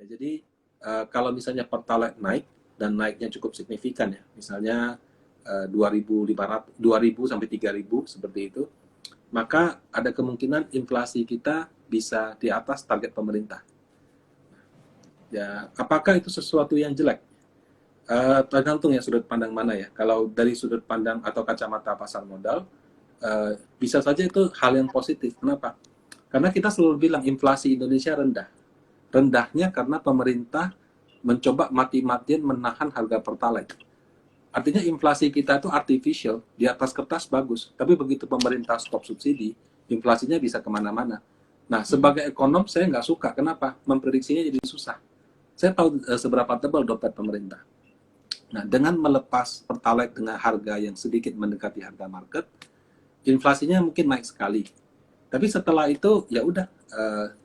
Ya, jadi kalau misalnya Pertalite naik dan naiknya cukup signifikan ya, misalnya 2.500, 2.000 sampai 3.000 seperti itu, maka ada kemungkinan inflasi kita bisa di atas target pemerintah. Ya, apakah itu sesuatu yang jelek? Tergantung ya sudut pandang mana ya. Kalau dari sudut pandang atau kacamata pasar modal, bisa saja itu hal yang positif. Kenapa? Karena kita selalu bilang inflasi Indonesia rendah. Rendahnya karena pemerintah mencoba mati-matian menahan harga Pertalite. Artinya inflasi kita itu artificial, di atas kertas bagus, tapi begitu pemerintah stop subsidi, inflasinya bisa kemana-mana. Nah, sebagai ekonom saya nggak suka. Kenapa? Memprediksinya jadi susah. Saya tahu seberapa tebal dompet pemerintah. Nah, dengan melepas Pertalite dengan harga yang sedikit mendekati harga market, inflasinya mungkin naik sekali. Tapi setelah itu ya udah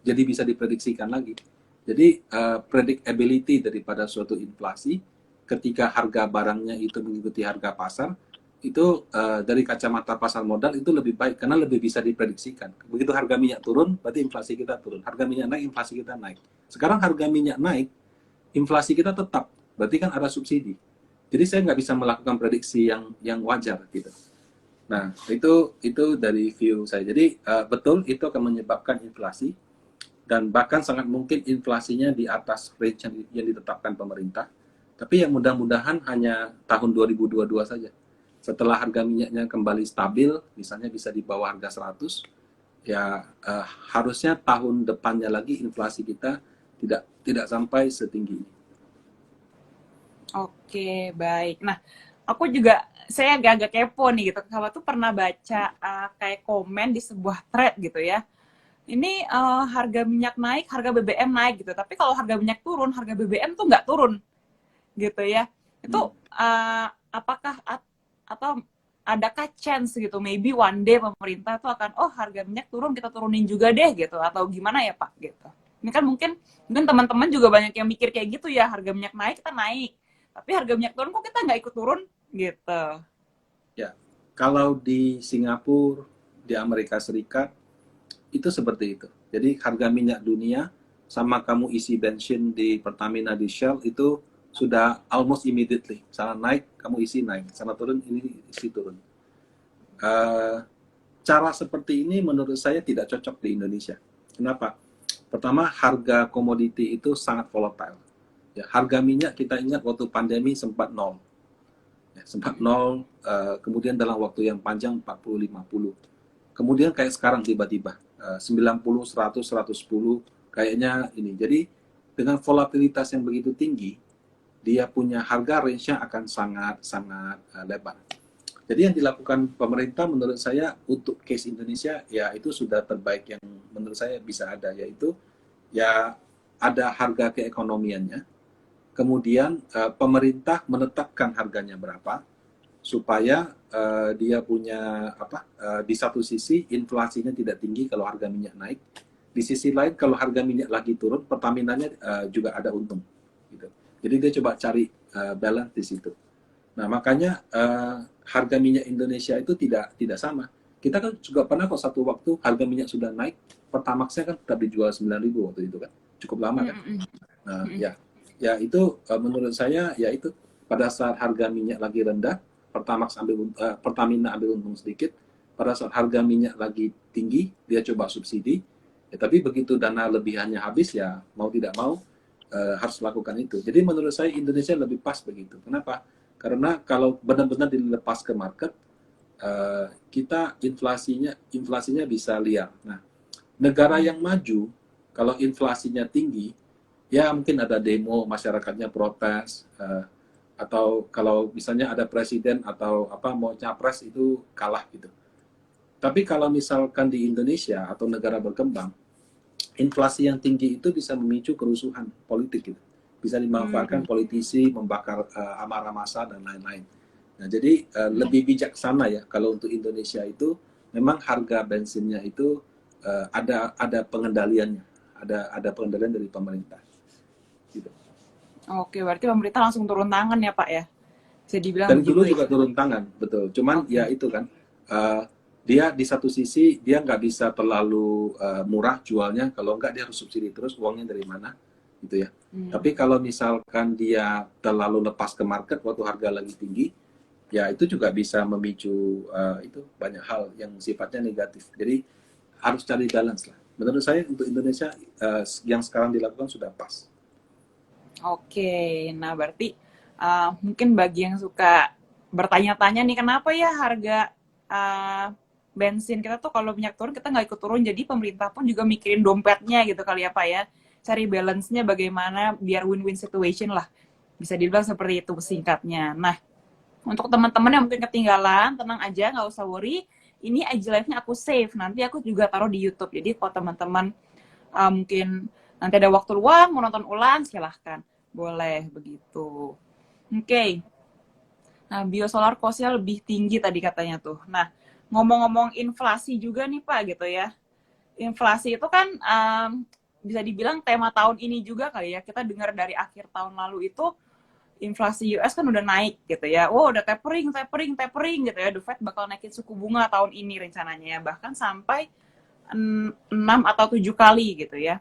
jadi bisa diprediksikan lagi. Jadi predictability daripada suatu inflasi ketika harga barangnya itu mengikuti harga pasar itu dari kacamata pasar modal itu lebih baik karena lebih bisa diprediksikan. Begitu harga minyak turun, berarti inflasi kita turun. Harga minyak naik, inflasi kita naik. Sekarang harga minyak naik, inflasi kita tetap. Berarti kan ada subsidi. Jadi saya nggak bisa melakukan prediksi yang wajar gitu. Nah, itu dari view saya. Jadi betul itu akan menyebabkan inflasi dan bahkan sangat mungkin inflasinya di atas range yang ditetapkan pemerintah. Tapi yang mudah-mudahan hanya tahun 2022 saja. Setelah harga minyaknya kembali stabil, misalnya bisa di bawah harga 100, ya harusnya tahun depannya lagi inflasi kita tidak sampai setinggi ini. Oke, baik. Nah, aku juga saya agak-agak kepo nih gitu. Kalau tuh pernah baca kayak komen di sebuah thread gitu ya. Ini harga minyak naik, harga BBM naik gitu. Tapi kalau harga minyak turun, harga BBM tuh nggak turun gitu ya. Itu apakah atau adakah chance gitu, maybe one day pemerintah tuh akan, oh harga minyak turun, kita turunin juga deh gitu, atau gimana ya Pak gitu. Ini kan mungkin teman-teman juga banyak yang mikir kayak gitu ya, harga minyak naik kita naik, tapi harga minyak turun kok kita nggak ikut turun gitu. Ya, kalau di Singapura, di Amerika Serikat, itu seperti itu. Jadi harga minyak dunia sama kamu isi bensin di Pertamina, di Shell itu sudah almost immediately. Sana naik, kamu isi naik. Sana turun, ini isi turun. Cara seperti ini menurut saya tidak cocok di Indonesia. Kenapa? Pertama, harga komoditi itu sangat volatile. Ya, harga minyak kita ingat waktu pandemi sempat nol. Ya, sempat nol, kemudian dalam waktu yang panjang 40-50. Kemudian kayak sekarang tiba-tiba 90, 100, 110 kayaknya ini. Jadi dengan volatilitas yang begitu tinggi, dia punya harga range-nya akan sangat lebar. Jadi yang dilakukan pemerintah menurut saya untuk case Indonesia ya itu sudah terbaik yang menurut saya bisa ada, yaitu ya ada harga keekonomiannya, kemudian pemerintah menetapkan harganya berapa supaya dia punya di satu sisi inflasinya tidak tinggi kalau harga minyak naik, di sisi lain kalau harga minyak lagi turun Pertaminanya juga ada untung gitu. Jadi dia coba cari balance di situ. Nah, makanya harga minyak Indonesia itu tidak sama. Kita kan juga pernah kok satu waktu harga minyak sudah naik, Pertamaxnya kan tetap dijual 9.000 waktu itu kan. Cukup lama kan. Nah, ya itu menurut saya ya itu pada saat harga minyak lagi rendah, Pertamina ambil untung sedikit. Pada saat harga minyak lagi tinggi, dia coba subsidi. Ya, tapi begitu dana lebihannya habis ya mau tidak mau harus lakukan itu. Jadi menurut saya Indonesia lebih pas begitu. Kenapa? Karena kalau benar-benar dilepas ke market, kita inflasinya bisa liar. Nah, negara yang maju kalau inflasinya tinggi, ya mungkin ada demo, masyarakatnya protes, atau kalau misalnya ada presiden atau mau capres itu kalah gitu. Tapi kalau misalkan di Indonesia atau negara berkembang, inflasi yang tinggi itu bisa memicu kerusuhan politik gitu. Bisa dimanfaatkan politisi membakar amarah massa dan lain-lain. Nah, jadi lebih bijaksana ya kalau untuk Indonesia itu memang harga bensinnya itu ada pengendaliannya, ada pengendalian dari pemerintah. Gitu. Oke, berarti pemerintah langsung turun tangan ya Pak ya? Bisa dibilang Dari dulu begitu juga ya? turun tangan, betul. Cuman ya itu kan, dia di satu sisi dia nggak bisa terlalu murah jualnya, kalau nggak dia harus subsidi terus, uangnya dari mana? gitu ya. Tapi kalau misalkan dia terlalu lepas ke market waktu harga lagi tinggi, ya itu juga bisa memicu itu banyak hal yang sifatnya negatif. Jadi harus cari balance lah. Menurut saya untuk Indonesia yang sekarang dilakukan sudah pas. Oke, nah berarti mungkin bagi yang suka bertanya-tanya nih, kenapa ya harga bensin kita tuh kalau minyak turun kita nggak ikut turun, jadi pemerintah pun juga mikirin dompetnya gitu kali ya Pak ya, cari balance-nya bagaimana biar win-win situation lah, bisa dibilang seperti itu singkatnya. Nah, untuk teman-teman yang mungkin ketinggalan, tenang aja, nggak usah worry, ini IG Live-nya aku save, nanti aku juga taruh di YouTube, jadi kalau teman-teman mungkin nanti ada waktu luang mau nonton ulang, silahkan, boleh begitu. Oke. Nah, biosolar cost-nya lebih tinggi tadi katanya tuh. Nah, ngomong-ngomong inflasi juga nih Pak gitu ya. Inflasi itu kan bisa dibilang tema tahun ini juga kali ya. Kita dengar dari akhir tahun lalu itu inflasi US kan udah naik gitu ya. Oh, udah tapering gitu ya. The Fed bakal naikin suku bunga tahun ini rencananya ya. Bahkan sampai 6 atau 7 kali gitu ya.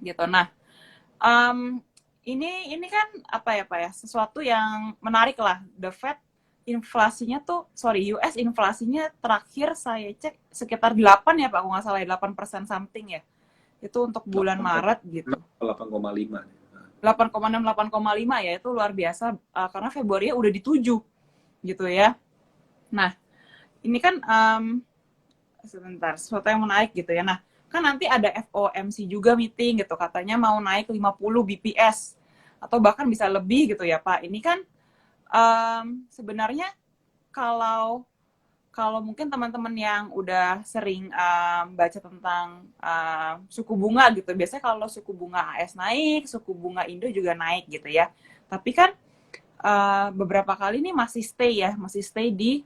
Gitu. Nah, ini kan apa ya Pak ya, sesuatu yang menarik lah. The Fed inflasinya tuh, US inflasinya terakhir saya cek sekitar 8 ya Pak, kalau nggak salah 8% something ya. Itu untuk bulan Maret gitu. 8,5. 8,6, 8,5 ya, itu luar biasa karena Februari udah di 7 gitu ya. Nah, ini kan sebentar, sesuatu yang menarik gitu ya. Nah, kan nanti ada FOMC juga meeting gitu, katanya mau naik 50 BPS atau bahkan bisa lebih gitu ya Pak. Ini kan sebenarnya kalau mungkin teman-teman yang udah sering baca tentang suku bunga gitu, biasanya kalau suku bunga AS naik, suku bunga Indo juga naik gitu ya. Tapi kan beberapa kali ini masih stay di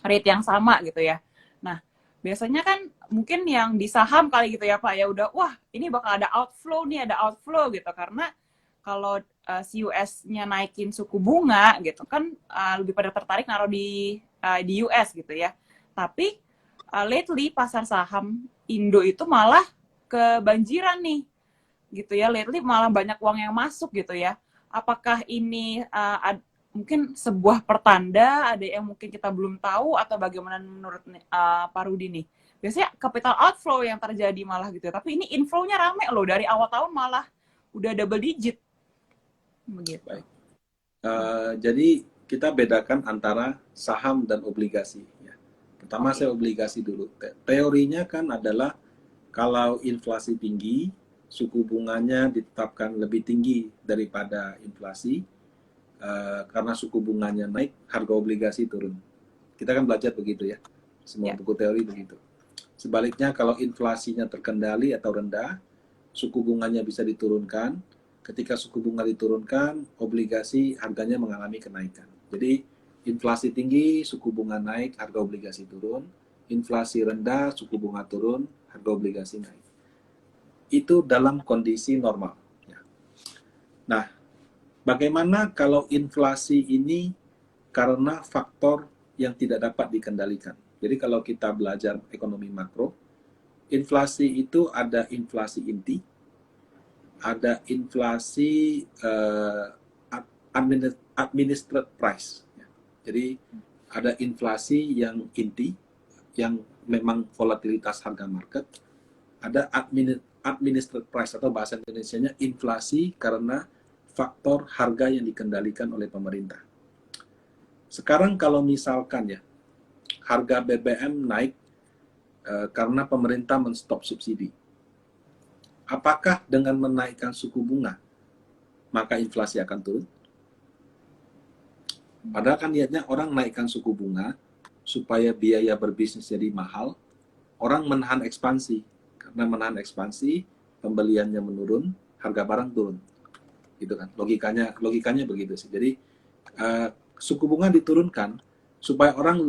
rate yang sama gitu ya. Nah, biasanya kan mungkin yang di saham kali gitu ya Pak ya, udah wah ini bakal ada outflow gitu, karena kalau si US-nya naikin suku bunga gitu kan lebih pada tertarik naruh di US gitu ya. Tapi lately pasar saham Indo itu malah kebanjiran nih gitu ya. Lately malah banyak uang yang masuk gitu ya. Apakah ini mungkin sebuah pertanda, ada yang mungkin kita belum tahu, atau bagaimana menurut Pak Rudi nih? Biasanya capital outflow yang terjadi malah gitu ya. Tapi ini inflow-nya rame loh, dari awal tahun malah udah double digit. Begitu. Baik. Jadi kita bedakan antara saham dan obligasi. Ya. Pertama saya obligasi dulu. Teorinya kan adalah kalau inflasi tinggi, suku bunganya ditetapkan lebih tinggi daripada inflasi, karena suku bunganya naik, harga obligasi turun. Kita kan belajar begitu ya, semua buku teori begitu. Sebaliknya kalau inflasinya terkendali atau rendah, suku bunganya bisa diturunkan. Ketika suku bunga diturunkan, obligasi harganya mengalami kenaikan. Jadi inflasi tinggi, suku bunga naik, harga obligasi turun. Inflasi rendah, suku bunga turun, harga obligasi naik. Itu dalam kondisi normal. Nah, bagaimana kalau inflasi ini karena faktor yang tidak dapat dikendalikan? Jadi kalau kita belajar ekonomi makro, inflasi itu ada inflasi inti, ada inflasi administered price. Jadi ada inflasi yang inti, yang memang volatilitas harga market, ada administered price atau bahasa Indonesianya inflasi karena faktor harga yang dikendalikan oleh pemerintah. Sekarang kalau misalkan ya harga BBM naik karena pemerintah menstop subsidi, apakah dengan menaikkan suku bunga maka inflasi akan turun? Padahal kan niatnya orang naikkan suku bunga supaya biaya berbisnis jadi mahal, orang menahan ekspansi. Karena menahan ekspansi, pembeliannya menurun, harga barang turun. Gitu kan. Logikanya begitu sih. Jadi suku bunga diturunkan supaya orang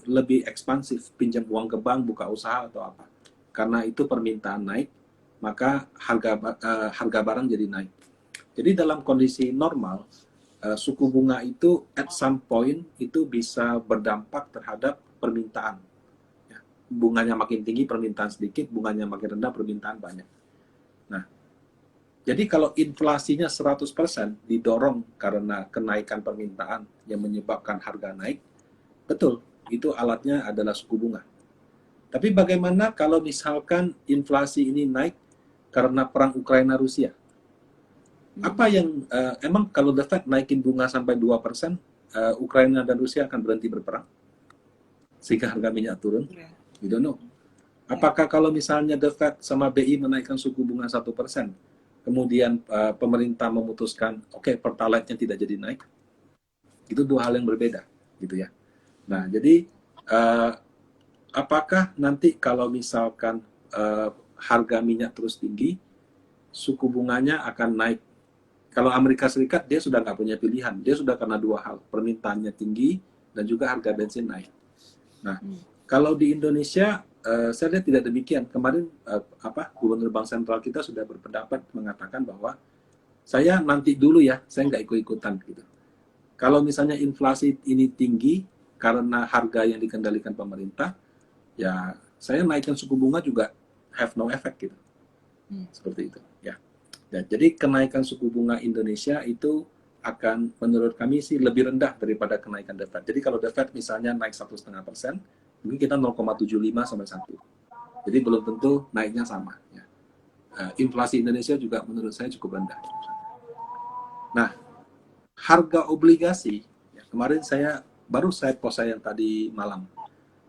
lebih ekspansif, pinjam uang ke bank, buka usaha atau apa. Karena itu permintaan naik, maka harga barang jadi naik. Jadi dalam kondisi normal, suku bunga itu at some point itu bisa berdampak terhadap permintaan. Ya, bunganya makin tinggi, permintaan sedikit, bunganya makin rendah, permintaan banyak. Nah, Jadi kalau inflasinya 100% didorong karena kenaikan permintaan yang menyebabkan harga naik, betul, itu alatnya adalah suku bunga. Tapi bagaimana kalau misalkan inflasi ini naik karena perang Ukraina-Rusia? Apa yang, emang kalau The Fed naikin bunga sampai 2%, Ukraina dan Rusia akan berhenti berperang? Sehingga harga minyak turun? Iya. We don't know. Apakah kalau misalnya The Fed sama BI menaikkan suku bunga 1%, kemudian pemerintah memutuskan, oke, Pertalite-nya tidak jadi naik, itu dua hal yang berbeda, gitu ya. Nah, jadi apakah nanti kalau misalkan harga minyak terus tinggi, suku bunganya akan naik? Kalau Amerika Serikat, dia sudah nggak punya pilihan, dia sudah kena dua hal, permintaannya tinggi dan juga harga bensin naik. Nah, kalau di Indonesia, saya lihat tidak demikian. Kemarin Gubernur Bank Sentral kita sudah berpendapat mengatakan bahwa saya nanti dulu ya, saya nggak ikut-ikutan gitu. Kalau misalnya inflasi ini tinggi karena harga yang dikendalikan pemerintah, ya saya naikkan suku bunga juga have no effect gitu. Seperti itu ya. Ya, jadi kenaikan suku bunga Indonesia itu akan menurut kami sih lebih rendah daripada kenaikan The Fed. Jadi kalau The Fed misalnya naik 1,5%, mungkin kita 0,75 sampai 1. Jadi belum tentu naiknya sama. Ya. Inflasi Indonesia juga menurut saya cukup rendah. Nah, harga obligasi, ya, kemarin baru saya post yang tadi malam.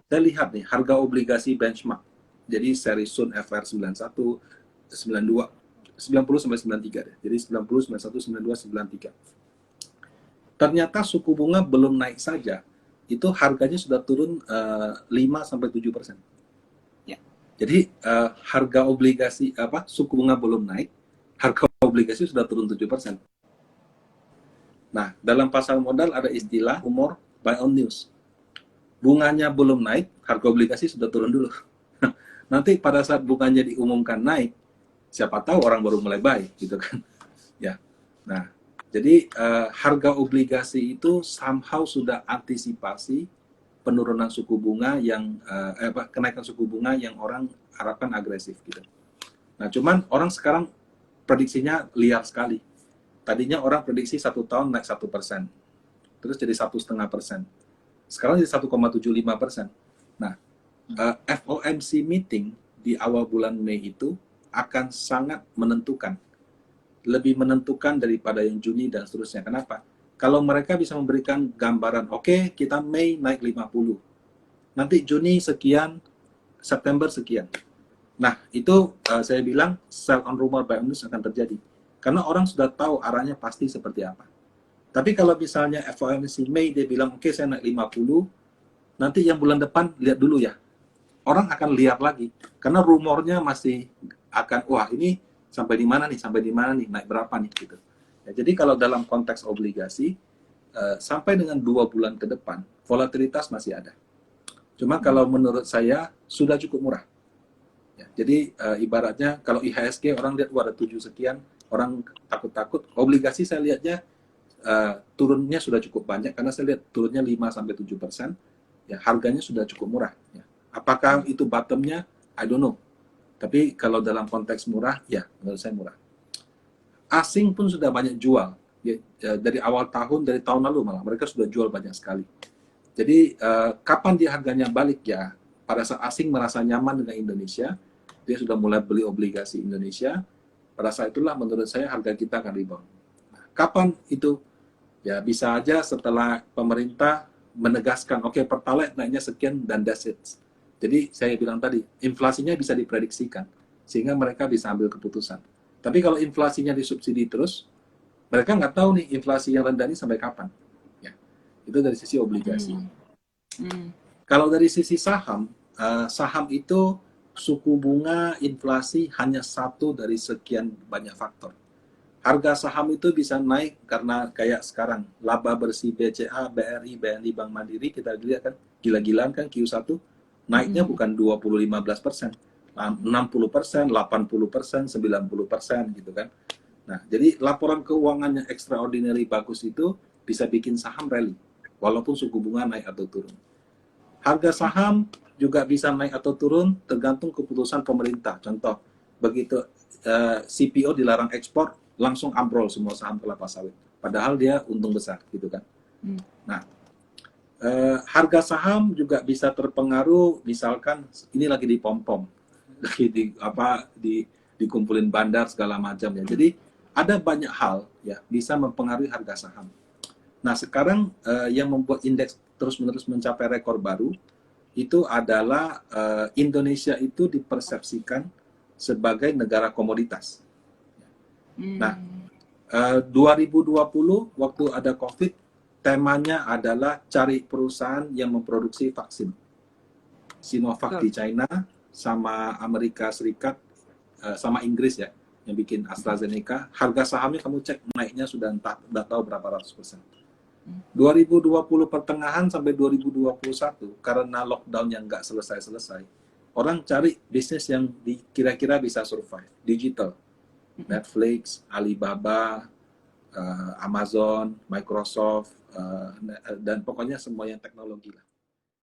Saya lihat nih, harga obligasi benchmark. Jadi seri Sun FR 91, 92, 90 sampai 93 deh. Jadi 90, 91, 92, 93. Ternyata suku bunga belum naik saja, itu harganya sudah turun 5 sampai 7%. Ya. Jadi harga obligasi suku bunga belum naik, harga obligasi sudah turun 7%. Nah, dalam pasar modal ada istilah humor buy on news. Bunganya belum naik, harga obligasi sudah turun dulu. Nanti pada saat bunganya diumumkan naik, siapa tahu orang baru mulai buy, gitu kan. Ya. Nah, jadi harga obligasi itu somehow sudah antisipasi penurunan suku bunga yang kenaikan suku bunga yang orang harapkan agresif gitu. Nah, cuman orang sekarang prediksinya liar sekali. Tadinya orang prediksi 1 tahun naik 1%, terus jadi 1,5%. Sekarang jadi 1,75%. Nah, FOMC meeting di awal bulan Mei itu akan sangat menentukan, lebih menentukan daripada yang Juni dan seterusnya. Kenapa? Kalau mereka bisa memberikan gambaran, oke, kita Mei naik 50, nanti Juni sekian, September sekian. Nah, itu saya bilang sell on rumor buy on news akan terjadi. Karena orang sudah tahu arahnya pasti seperti apa. Tapi kalau misalnya FOMC Mei dia bilang, oke, saya naik 50, nanti yang bulan depan lihat dulu ya. Orang akan lihat lagi. Karena rumornya masih akan, wah ini sampai di mana nih, naik berapa nih gitu. Ya, jadi kalau dalam konteks obligasi, sampai dengan 2 bulan ke depan, volatilitas masih ada. Cuma kalau menurut saya sudah cukup murah. Ya, jadi ibaratnya kalau IHSG orang lihat ada 7 sekian, orang takut-takut. Obligasi saya lihatnya turunnya sudah cukup banyak karena saya lihat turunnya 5-7%. Ya, harganya sudah cukup murah. Ya. Apakah itu bottomnya? I don't know. Tapi kalau dalam konteks murah, ya menurut saya murah. Asing pun sudah banyak jual. Ya, dari awal tahun, dari tahun lalu malah mereka sudah jual banyak sekali. Jadi kapan dia harganya balik ya? Pada saat asing merasa nyaman dengan Indonesia, dia sudah mulai beli obligasi Indonesia. Pada saat itulah menurut saya harga kita akan rebound. Nah, kapan itu? Ya bisa aja setelah pemerintah menegaskan, oke, Pertalite naiknya sekian dan that's it. Jadi saya bilang tadi, inflasinya bisa diprediksikan sehingga mereka bisa ambil keputusan. Tapi kalau inflasinya disubsidi terus, mereka nggak tahu nih inflasi yang rendah ini sampai kapan. Ya, itu dari sisi obligasi. Kalau dari sisi saham, saham itu suku bunga inflasi hanya satu dari sekian banyak faktor. Harga saham itu bisa naik karena kayak sekarang laba bersih BCA, BRI, BNI, Bank Mandiri, kita lihat kan gila-gilaan kan Q1 naiknya bukan 20-15%, 60%, 80%, 90% gitu kan. Nah, jadi laporan keuangan yang extraordinary bagus itu bisa bikin saham rally walaupun suku bunga naik atau turun. Harga saham juga bisa naik atau turun tergantung keputusan pemerintah. Contoh, begitu CPO dilarang ekspor, langsung ambrol semua saham kelapa sawit. Padahal dia untung besar, gitu kan. Nah, harga saham juga bisa terpengaruh, misalkan ini lagi dipom-pom, lagi dikumpulin bandar segala macam ya. Jadi ada banyak hal ya bisa mempengaruhi harga saham. Nah, sekarang yang membuat indeks terus-menerus mencapai rekor baru itu adalah Indonesia itu dipersepsikan sebagai negara komoditas. Nah, 2020 waktu ada COVID, temanya adalah cari perusahaan yang memproduksi vaksin. Sinovac di China, sama Amerika Serikat, sama Inggris ya, yang bikin AstraZeneca. Harga sahamnya kamu cek naiknya sudah nggak tahu berapa ratus persen. 2020 pertengahan sampai 2021 karena lockdown yang nggak selesai-selesai, orang cari bisnis yang kira-kira bisa survive, digital, Netflix, Alibaba, Amazon, Microsoft, dan pokoknya semua yang teknologi lah.